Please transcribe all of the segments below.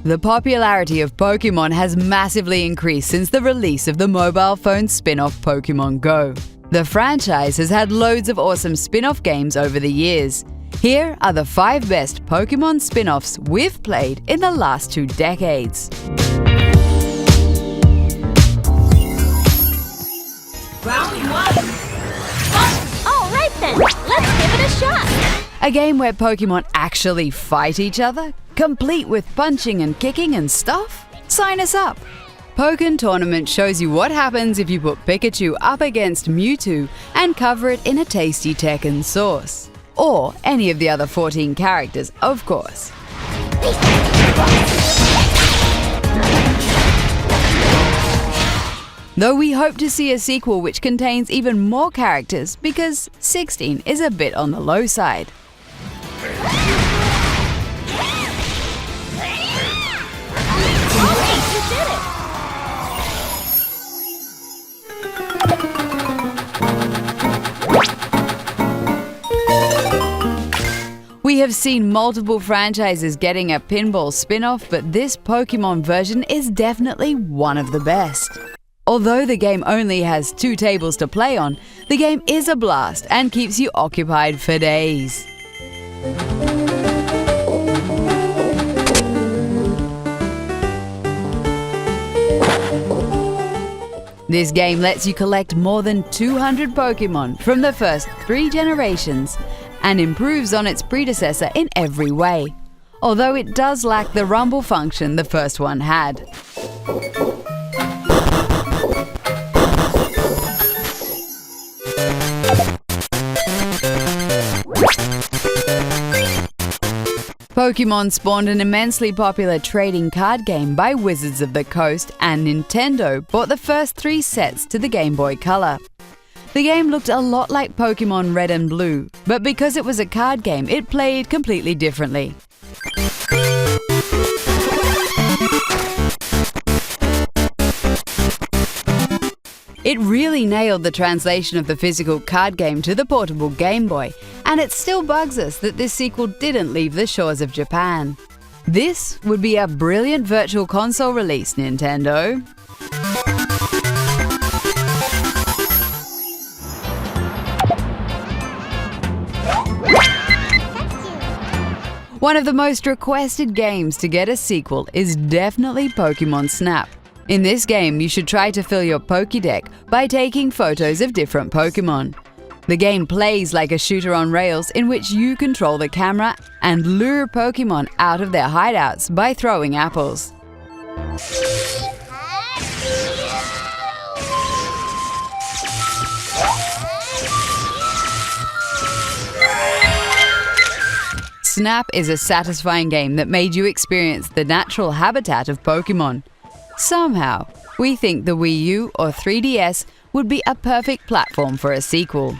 The popularity of Pokémon has massively increased since the release of the mobile phone spin-off Pokémon Go. The franchise has had loads of awesome spin-off games over the years. Here are the 5 best Pokémon spin-offs we've played in the last 2 decades. Round 1. Alright then, let's give it a shot! A game where Pokémon actually fight each other, complete with punching and kicking and stuff? Sign us up! Pokkén Tournament shows you what happens if you put Pikachu up against MewTwo and cover it in a tasty Tekken-sauce. Or any of the other 14 characters, of course. Though we hope to see a sequel which contains even more characters because 16 is a bit on the low side. We have seen multiple franchises getting a pinball spin-off, but this Pokémon version is definitely one of the best. Although the game only has 2 tables to play on, the game is a blast and keeps you occupied for days. This game lets you collect more than 200 Pokémon from the first 3 generations and improves on its predecessor in every way, although it does lack the rumble function the first one had. Pokémon spawned an immensely popular trading card game by Wizards of the Coast, and Nintendo bought the first 3 sets to the Game Boy Color. The game looked a lot like Pokémon Red and Blue, but because it was a card game, it played completely differently. It really nailed the translation of the physical card game to the portable Game Boy, and it still bugs us that this sequel didn't leave the shores of Japan. This would be a brilliant virtual console release, Nintendo. One of the most requested games to get a sequel is definitely Pokémon Snap. In this game, you should try to fill your Pokédex by taking photos of different Pokémon. The game plays like a shooter on rails in which you control the camera and lure Pokémon out of their hideouts by throwing apples. Snap is a satisfying game that made you experience the natural habitat of Pokémon. Somehow, we think the Wii U or 3DS would be a perfect platform for a sequel.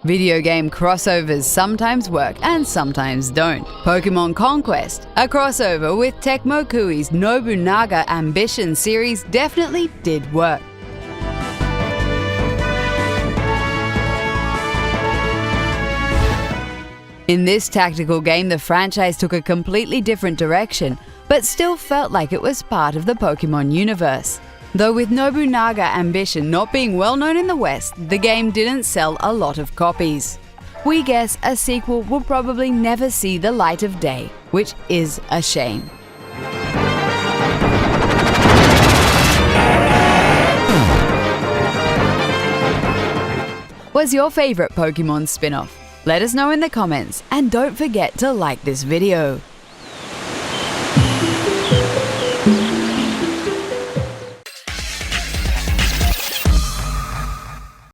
Video game crossovers sometimes work and sometimes don't. Pokémon Conquest, a crossover with Tecmo Koei's Nobunaga Ambition series, definitely did work. In this tactical game, the franchise took a completely different direction, but still felt like it was part of the Pokémon universe. Though with Nobunaga Ambition not being well known in the West, the game didn't sell a lot of copies. We guess a sequel will probably never see the light of day, which is a shame. What's your favorite Pokemon spin-off? Let us know in the comments, and don't forget to like this video.